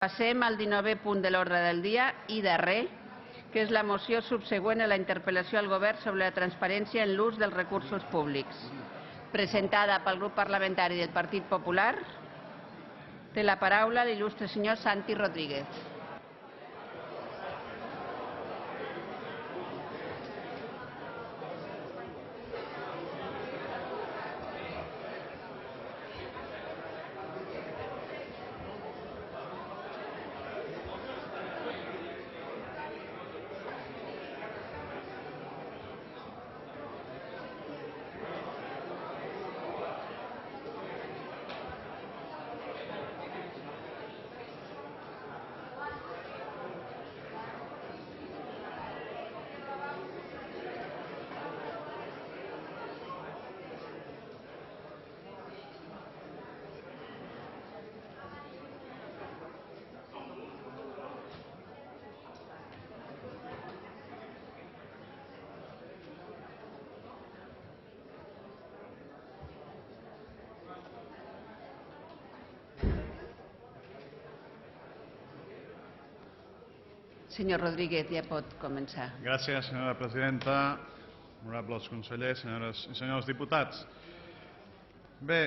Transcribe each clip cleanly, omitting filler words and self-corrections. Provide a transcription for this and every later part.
Passem al 19è punt de l'ordre del dia i darrer, que és la moció subsegüent a la interpel·lació al Govern sobre la transparència en l'ús dels recursos públics. Presentada pel grup parlamentari del Partit Popular, té la paraula l'il·lustre senyor Santi Rodríguez. Senyor Rodríguez, ja pot començar. Gràcies, senyora presidenta, honorables consellers, senyores i senyors diputats. Bé,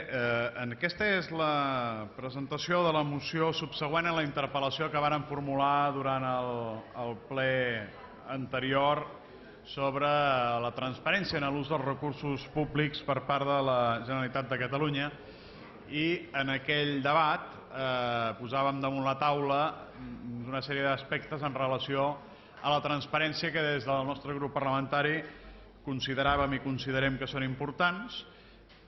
aquesta és la presentació de la moció subsegüent a la interpel·lació que vàrem formular durant el ple anterior sobre la transparència en l'ús dels recursos públics per part de la Generalitat de Catalunya, i en aquell debat posàvem damunt la taula una sèrie d'aspectes en relació a la transparència que des del nostre grup parlamentari consideràvem i considerem que són importants,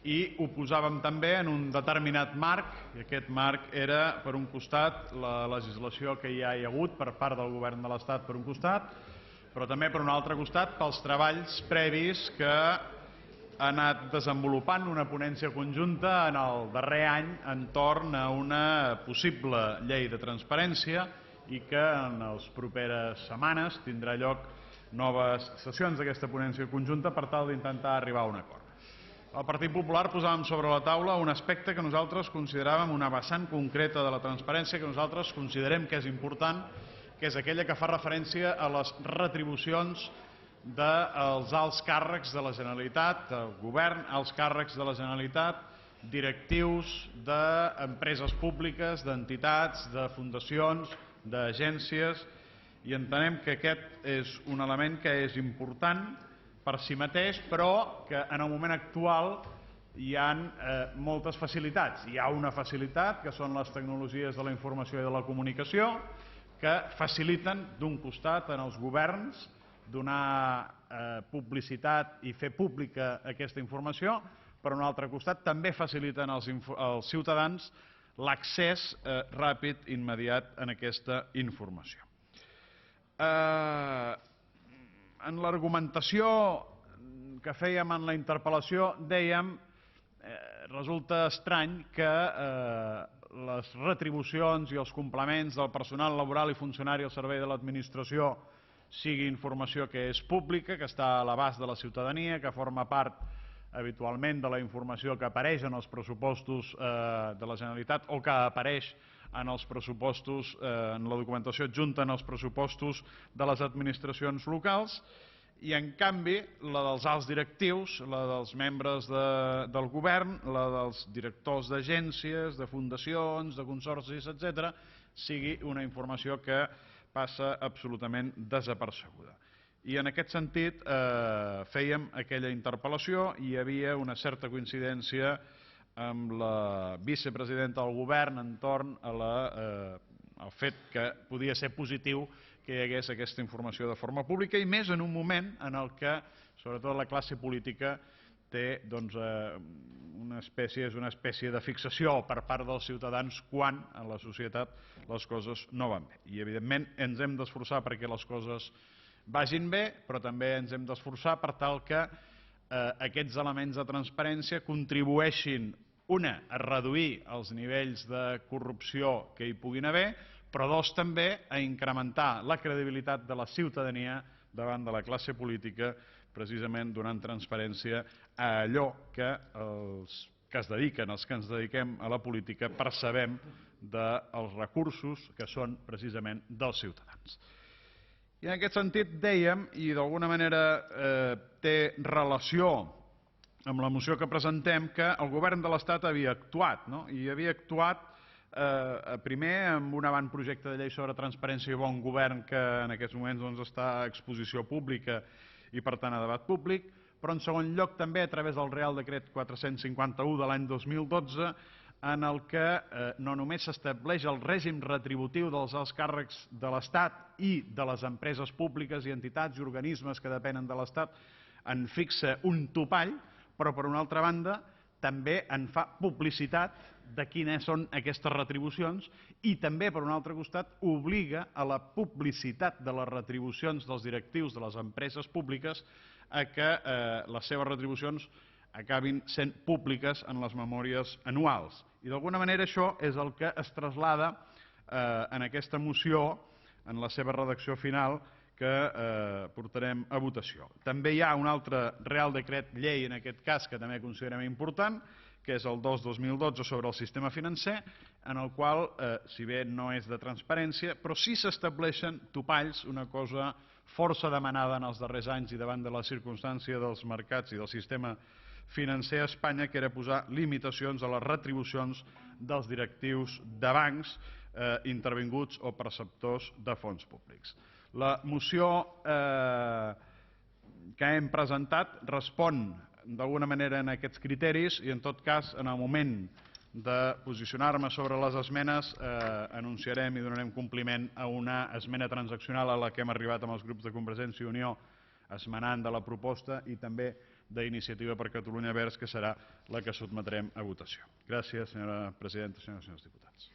i ho posàvem també en un determinat marc, i aquest marc era, per un costat, la legislació que ja hi ha hagut per part del Govern de l'Estat, per un costat, però també, per un altre costat, pels treballs previs que ha anat desenvolupant una ponència conjunta en el darrer any entorn a una possible llei de transparència, i que en les properes setmanes tindrà lloc noves sessions d'aquesta ponència conjunta per tal d'intentar arribar a un acord. El Partit Popular posàvem sobre la taula un aspecte que nosaltres consideràvem una vessant concreta de la transparència, que nosaltres considerem que és important, que és aquella que fa referència a les retribucions dels alts càrrecs de la Generalitat, del govern, alts càrrecs de la Generalitat, directius d'empreses públiques, d'entitats, de fundacions, d'agències, i entenem que aquest és un element que és important per si mateix, però que en el moment actual hi ha moltes facilitats. Hi ha una facilitat, que són les tecnologies de la informació i de la comunicació, que faciliten, d'un costat, en els governs donar publicitat i fer pública aquesta informació, per un altre costat també faciliten als ciutadans l'accés ràpid i immediat a aquesta informació. En l'argumentació que fèiem en la interpel·lació dèiem resulta estrany que les retribucions i els complements del personal laboral i funcionari al servei de l'administració sigui informació que és pública, que està a l'abast de la ciutadania, que forma part habitualment de la informació que apareix en els pressupostos de la Generalitat o que apareix en els pressupostos, en la documentació adjunta en els pressupostos de les administracions locals, i en canvi la dels alts directius, la dels membres del govern, la dels directors d'agències, de fundacions, de consorcis, etc., sigui una informació que passa absolutament desapercebuda. I en aquest sentit fèiem aquella interpel·lació i hi havia una certa coincidència amb la vicepresidenta del govern entorn al fet que podia ser positiu que hi hagués aquesta informació de forma pública, i més en un moment en el que sobretot la classe política té una espècie de fixació per part dels ciutadans quan a la societat les coses no van bé. I evidentment ens hem d'esforçar perquè les coses vagin bé, però també ens hem d'esforçar per tal que aquests elements de transparència contribueixin, una, a reduir els nivells de corrupció que hi puguin haver, però dos, també a incrementar la credibilitat de la ciutadania davant de la classe política, precisament donant transparència a allò que els que es dediquen, els que ens dediquem a la política, percebem dels recursos que són precisament dels ciutadans. I en aquest sentit dèiem, i d'alguna manera té relació amb la moció que presentem, que el govern de l'Estat havia actuat, i havia actuat primer amb un avantprojecte de llei sobre transparència i bon govern que en aquests moments està a exposició pública i per tant a debat públic, però en segon lloc també a través del Real Decret 451 de l'any 2012 en el que no només s'estableix el règim retributiu dels alts càrrecs de l'Estat i de les empreses públiques i entitats i organismes que depenen de l'Estat en fixa un topall, però per una altra banda també en fa publicitat de quines són aquestes retribucions i també, per un altre costat, obliga a la publicitat de les retribucions dels directius de les empreses públiques a que les seves retribucions acabin sent públiques en les memòries anuals. I d'alguna manera això és el que es trasllada en aquesta moció, en la seva redacció final, que portarem a votació. També hi ha un altre Real Decret Llei, en aquest cas, que també considerem important, que és el 2/2012 sobre el sistema financer, en el qual, si bé no és de transparència, però sí s'estableixen topalls, una cosa força demanada en els darrers anys i davant de la circumstància dels mercats i del sistema financer a Espanya, que era posar limitacions a les retribucions dels directius de bancs intervinguts o perceptors de fons públics. La moció que hem presentat respon d'alguna manera en aquests criteris i en tot cas en el moment de posicionar-me sobre les esmenes anunciarem i donarem compliment a una esmena transaccional a la que hem arribat amb els grups de Convergència i Unió esmenant de la proposta i també d'Iniciativa per Catalunya Verds, que serà la que sotmetrem a votació. Gràcies, senyora presidenta, senyores i senyors diputats.